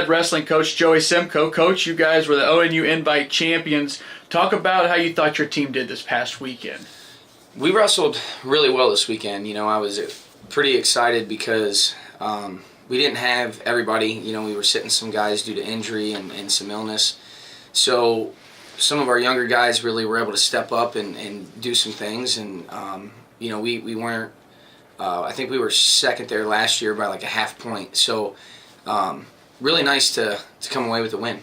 head wrestling coach Joey Simcoe. Coach, you guys were the ONU Invite champions. Talk about how you thought your team did this past weekend. We wrestled really well this weekend. I was pretty excited because we didn't have everybody. We were sitting some guys due to injury and some illness. So some of our younger guys really were able to step up and do some things. And, we weren't, I think we were second there last year by like a half point. So really nice to come away with the win.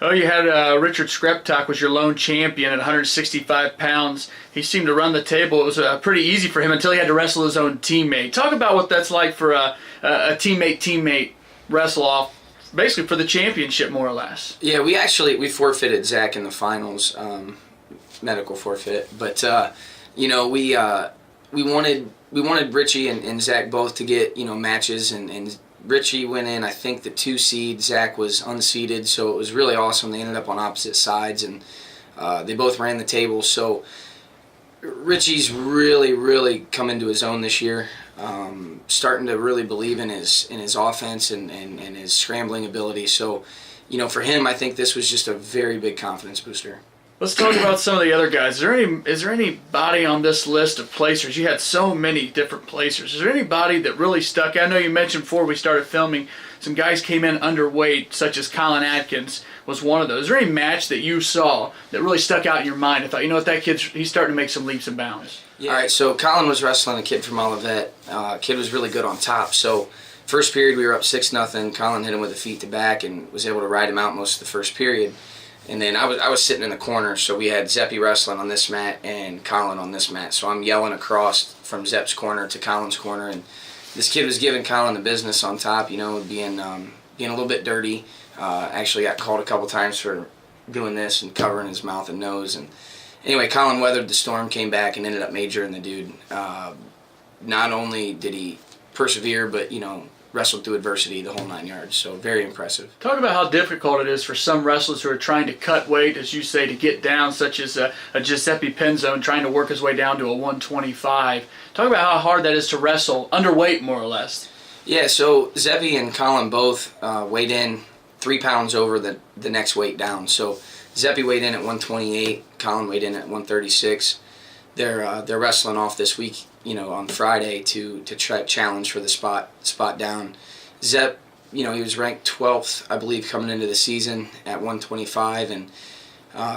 Oh, you had Richard Skreptak was your lone champion at 165 pounds. He seemed to run the table. It was pretty easy for him until he had to wrestle his own teammate. Talk about what that's like for a teammate wrestle off, basically for the championship, more or less. Yeah, we forfeited Zach in the finals, medical forfeit. But we wanted Richie and Zach both to get matches, and Richie went in, I think, the 2 seed. Zach was unseeded, so it was really awesome. They ended up on opposite sides, and they both ran the table. So Richie's really come into his own this year, starting to really believe in his offense and his scrambling ability. So, for him, I think this was just a very big confidence booster. Let's talk about some of the other guys. Is there anybody on this list of placers? You had so many different placers. Is there anybody that really stuck out? I know you mentioned before we started filming, some guys came in underweight, such as Colin Atkins was one of those. Is there any match that you saw that really stuck out in your mind? I thought, that he's starting to make some leaps and bounds. Yeah. All right, so Colin was wrestling a kid from Olivet. Kid was really good on top. So first period we were up 6-0. Colin hit him with a feet to back and was able to ride him out most of the first period. And then I was sitting in the corner, so we had Zeppy wrestling on this mat and Colin on this mat. So I'm yelling across from Zepp's corner to Colin's corner, and this kid was giving Colin the business on top, being a little bit dirty. Actually got called a couple times for doing this and covering his mouth and nose. And anyway, Colin weathered the storm, came back, and ended up majoring the dude. Not only did he persevere, but wrestled through adversity the whole 9 yards. So very impressive. Talk about how difficult it is for some wrestlers who are trying to cut weight, as you say, to get down, such as a Giuseppe Penzone trying to work his way down to a 125. Talk about how hard that is to wrestle underweight, more or less. Yeah, so Zeppy and Colin both weighed in 3 pounds over the next weight down. So Zeppy weighed in at 128, Colin weighed in at 136. They're wrestling off this week, on Friday to try challenge for the spot down. Zepp, he was ranked 12th, I believe, coming into the season at 125, and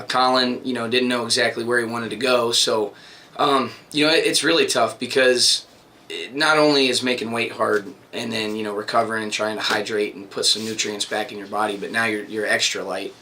Colin, didn't know exactly where he wanted to go. So, it's really tough because it not only is making weight hard and then recovering and trying to hydrate and put some nutrients back in your body, but now you're extra light.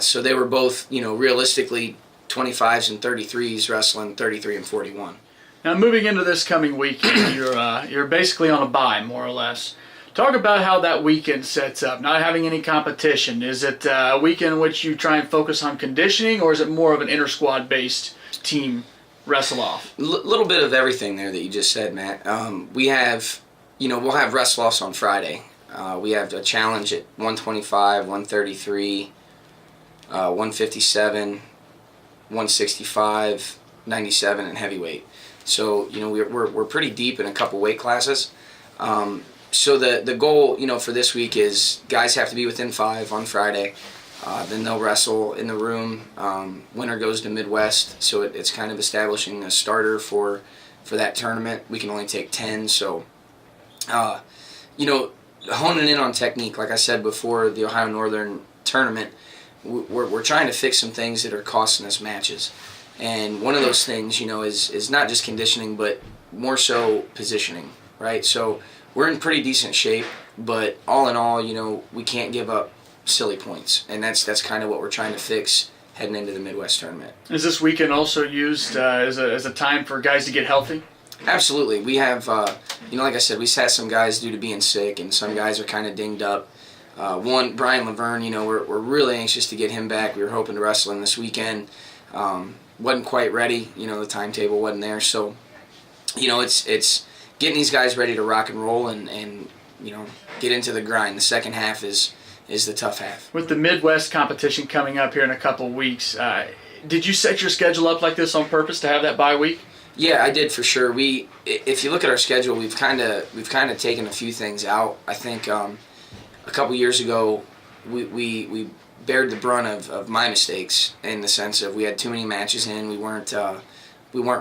So they were both, realistically 25s and 33s wrestling 33 and 41. Now, moving into this coming weekend, you're basically on a bye, more or less. Talk about how that weekend sets up, not having any competition. Is it a weekend in which you try and focus on conditioning, or is it more of an inter-squad-based team wrestle-off? Little bit of everything there that you just said, Matt. We have, we'll have wrestle-offs on Friday. We have a challenge at 125, 133, 157, 165, 97, and heavyweight. So, we're pretty deep in a couple weight classes. So the goal, for this week is guys have to be within 5 on Friday. Then they'll wrestle in the room. Winner goes to Midwest. So it's kind of establishing a starter for that tournament. We can only take 10. So, honing in on technique, like I said before, the Ohio Northern tournament, we're trying to fix some things that are costing us matches. And one of those things, is not just conditioning, but more so positioning, right? So we're in pretty decent shape, but all in all, we can't give up silly points. And that's kind of what we're trying to fix heading into the Midwest tournament. Is this weekend also used as a time for guys to get healthy? Absolutely. We have, like I said, we sat some guys due to being sick, and some guys are kind of dinged up. Brian Laverne, we're really anxious to get him back. We were hoping to wrestle him this weekend. Wasn't quite ready, the timetable wasn't there. So, it's getting these guys ready to rock and roll and get into the grind. The second half is the tough half. With the Midwest competition coming up here in a couple weeks, did you set your schedule up like this on purpose to have that bye week? Yeah, I did for sure. If you look at our schedule, we've kind of taken a few things out. I think a couple years ago, we bared the brunt of my mistakes in the sense of we had too many matches in. We weren't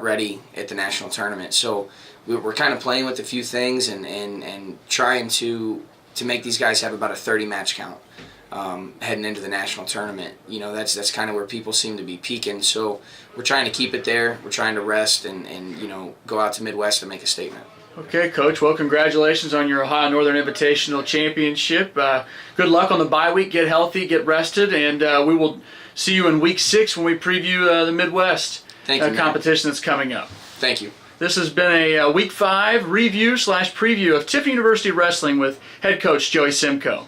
ready at the national tournament. So we were kind of playing with a few things and trying to make these guys have about a 30 match count heading into the national tournament. You know, that's kind of where people seem to be peaking. So we're trying to keep it there. We're trying to rest and you know, go out to Midwest and make a statement. Okay, Coach. Well, congratulations on your Ohio Northern Invitational Championship. Good luck on the bye week. Get healthy, get rested, and we will see you in Week 6 when we preview the Midwest competition that's coming up. Thank you. This has been a Week 5 review / preview of Tiffin University Wrestling with head coach Joey Simcoe.